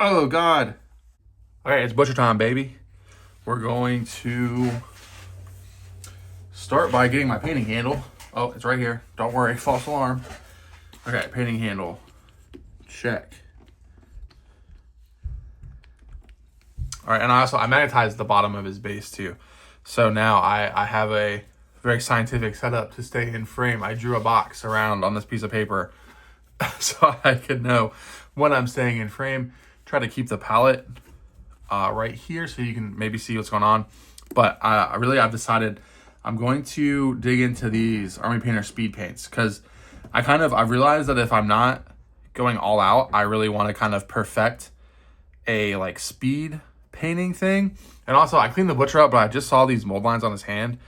Oh, God. Okay, it's butcher time, baby. We're going to start by getting my painting handle. Oh, it's right here. Don't worry, false alarm. Okay, painting handle. Check. All right, and I magnetized the bottom of his base too. So now I have a very scientific setup to stay in frame. I drew a box around on this piece of paper so I could know when I'm staying in frame. Try to keep the palette right here so you can maybe see what's going on. But I've decided I'm going to dig into these Army Painter speed paints because I've realized that if I'm not going all out, I really want to kind of perfect a like speed painting thing. And also I cleaned the butcher up, but I just saw these mold lines on his hand.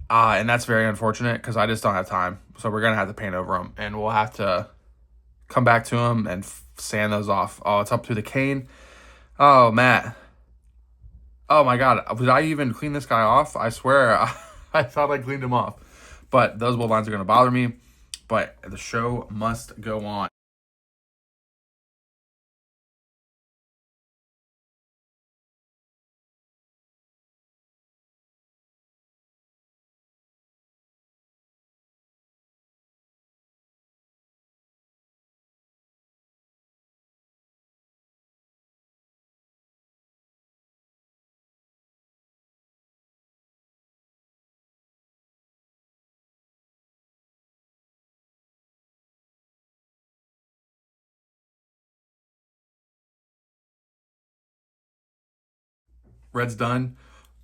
And that's very unfortunate because I just don't have time. So we're going to have to paint over them and we'll have to come back to them and sand those off. Oh, it's up through the cane. Oh, Matt. Oh my God. Did I even clean this guy off? I swear I thought I cleaned him off, but those mold lines are going to bother me, but the show must go on. Red's done.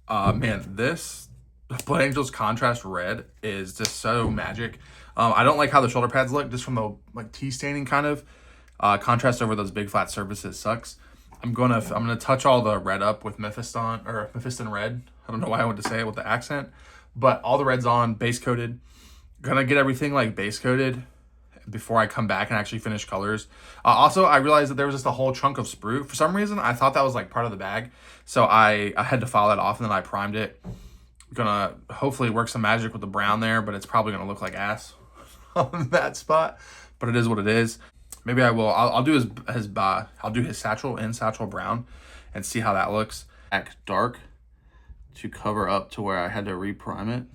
Man, this Blood Angels contrast red is just so magic. I don't like how the shoulder pads look, just from the like tea staining kind of. Contrast over those big flat surfaces sucks. I'm gonna touch all the red up with Mephiston red. I don't know why I went to say it with the accent, but all the red's on, base coated. Gonna get everything like base coated before I come back and actually finish colors. Also, I realized that there was just a whole chunk of sprue. For some reason, I thought that was like part of the bag. So I had to file that off and then I primed it. Gonna hopefully work some magic with the brown there, but it's probably gonna look like ass on that spot. But it is what it is. Maybe I will. I'll do his satchel in Satchel Brown and see how that looks. Back dark to cover up to where I had to reprime it.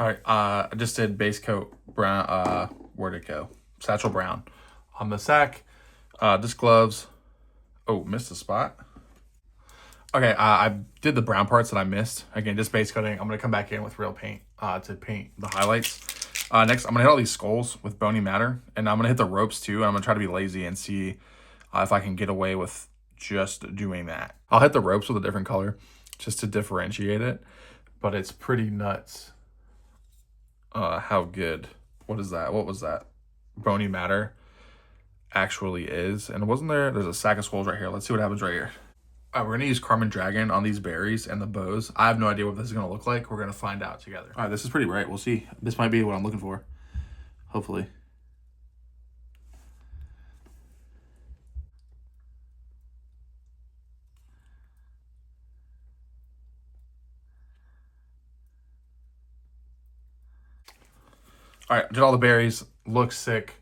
All right, I just did base coat brown. Where'd it go? Satchel Brown on the sack. Just gloves. Oh, missed a spot. Okay, I did the brown parts that I missed. Again, just base coating. I'm gonna come back in with real paint to paint the highlights. Next, I'm gonna hit all these skulls with Bony Matter, and I'm gonna hit the ropes too. And I'm gonna try to be lazy and see if I can get away with just doing that. I'll hit the ropes with a different color just to differentiate it, but it's pretty nuts. How good. What is that? What was that? Bony Matter actually is. And there's a sack of skulls right here. Let's see what happens right here. All right, we're gonna use Carmen Dragon on these berries and the bows. I have no idea what this is gonna look like. We're gonna find out together. All right, this is pretty bright. We'll see. This might be what I'm looking for. Hopefully. All right, did all the berries. Looks sick.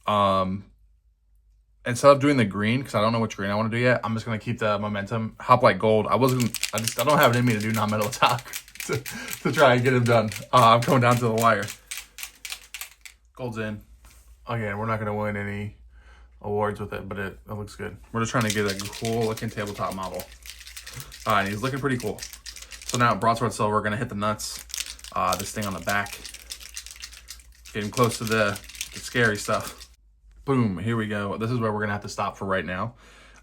Instead of doing the green, because I don't know which green I want to do yet, I'm just going to keep the momentum. Hoplite Gold. I don't have it in me to do non-metal attack to try and get him done. I'm coming down to the wire. Gold's in. Again, we're not going to win any awards with it, but it looks good. We're just trying to get a cool looking tabletop model. And he's looking pretty cool. So now broadsword silver, we're going to hit the nuts. This thing on the back. Getting close to the scary stuff. Boom, here we go. This is where we're gonna have to stop for right now.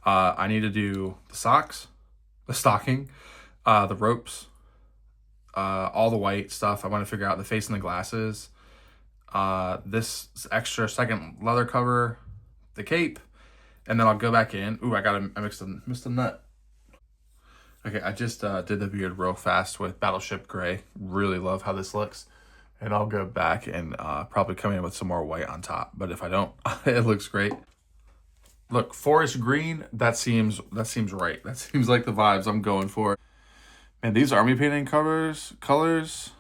I need to do the socks, the stocking, the ropes, all the white stuff. I want to figure out the face and the glasses, this extra second leather cover, the cape, and then I'll go back in. Ooh, I mixed a nut. Okay, I just did the beard real fast with Battleship Gray. Really love how this looks. And I'll go back and probably come in with some more white on top. But if I don't, it looks great. Look, forest green, that seems right. That seems like the vibes I'm going for. Man, these army painting colors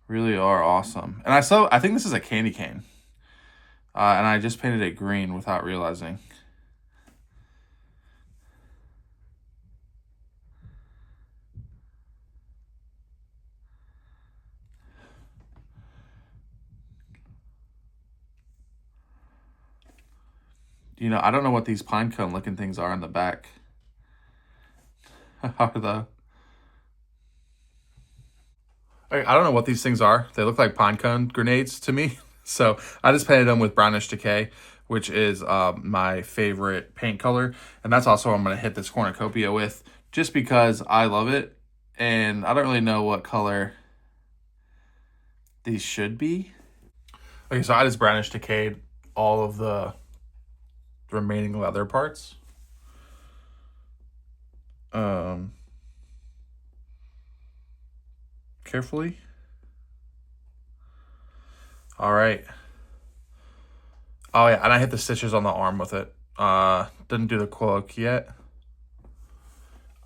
really are awesome. And I think this is a candy cane. And I just painted it green without realizing. You know, I don't know what these pine cone looking things are in the back. Are the I don't know what these things are. They look like pine cone grenades to me. So I just painted them with Brownish Decay, which is my favorite paint color. And that's also what I'm going to hit this cornucopia with, just because I love it. And I don't really know what color these should be. Okay, so I just Brownish Decayed all of the remaining leather parts. Carefully. All right. Oh yeah, and I hit the stitches on the arm with it. Didn't do the cloak yet.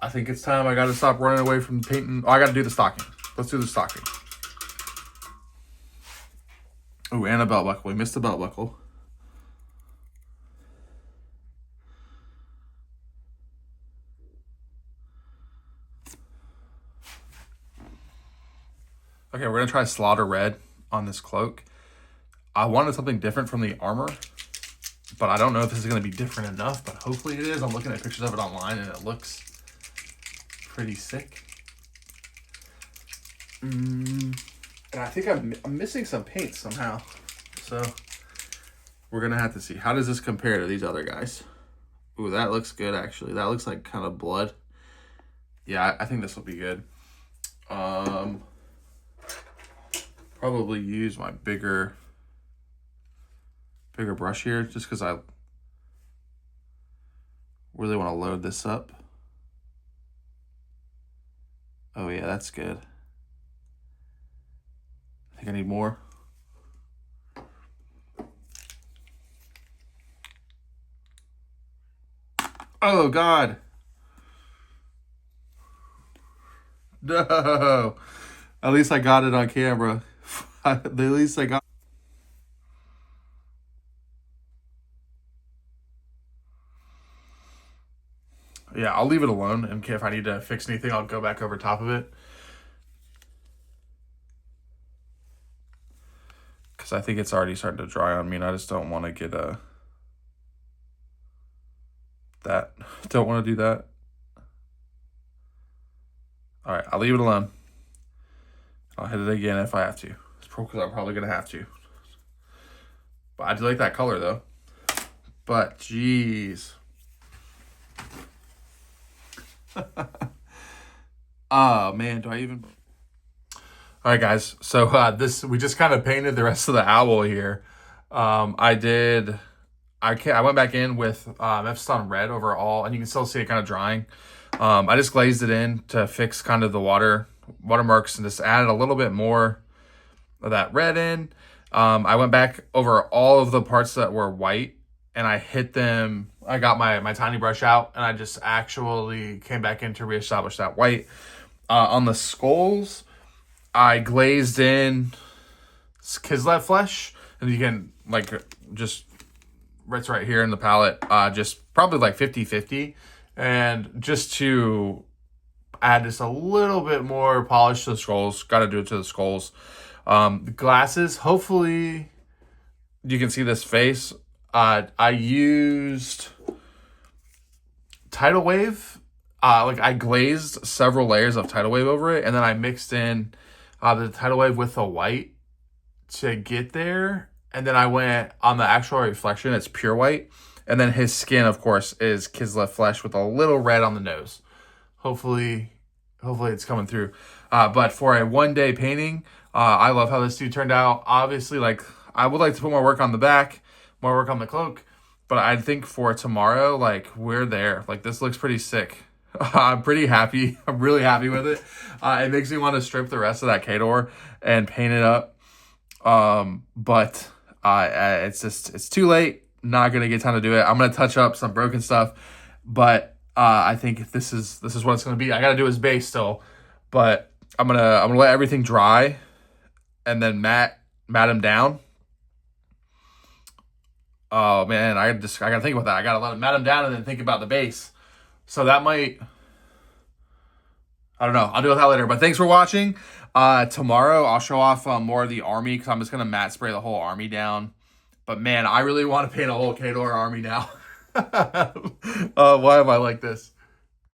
I think it's time I gotta stop running away from painting. Oh, I gotta do the stocking. Let's do the stocking. Oh, and a belt buckle. We missed the belt buckle. Okay, we're gonna try Slaughter Red on this cloak. I wanted something different from the armor, but I don't know if this is gonna be different enough, but hopefully it is. I'm looking at pictures of it online and it looks pretty sick. And I think I'm missing some paint somehow. So we're gonna have to see. How does this compare to these other guys? Ooh, that looks good actually. That looks like kind of blood. Yeah, I think this will be good. Probably use my bigger brush here just because I really want to load this up. Oh yeah, that's good. I think I need more. Oh God. No. At least I got it on camera. At least I got. Yeah, I'll leave it alone. And if I need to fix anything, I'll go back over top of it. Because I think it's already starting to dry on me, and I just don't want to get that. Don't want to do that. All right, I'll leave it alone. I'll hit it again if I have to. It's because I'm probably going to have to. But I do like that color, though. But, jeez. Oh, man, do I even... All right, guys. So we just kind of painted the rest of the owl here. I went back in with Epsom Red overall, and you can still see it kind of drying. I just glazed it in to fix kind of the watermarks and just added a little bit more of that red in. I went back over all of the parts that were white and I hit them. I got my tiny brush out and I just actually came back in to reestablish that white. On the skulls, I glazed in Kislev Flesh, and you can like just it's right here in the palette, just probably like 50-50, and just to add just a little bit more polish to the skulls. Got to do it to the skulls. The glasses, hopefully you can see this face. I used Tidal Wave. I glazed several layers of Tidal Wave over it, and then I mixed in the Tidal Wave with the white to get there. And then I went on the actual reflection, it's pure white. And then his skin, of course, is Kislev Flesh with a little red on the nose. Hopefully it's coming through. But for a one-day painting, I love how this dude turned out. Obviously, I would like to put more work on the back, more work on the cloak. But I think for tomorrow, we're there. This looks pretty sick. I'm pretty happy. I'm really happy with it. It makes me want to strip the rest of that Khador and paint it up. But it's too late. Not going to get time to do it. I'm going to touch up some broken stuff. But I think this is what it's gonna be. I gotta do his base still, but I'm gonna let everything dry, and then mat him down. Oh man, I gotta think about that. I gotta let him mat him down and then think about the base. So that might, I don't know. I'll deal with that later. But thanks for watching. Tomorrow I'll show off more of the army because I'm just gonna matte spray the whole army down. But man, I really want to paint a whole Khador army now. Why am I like this?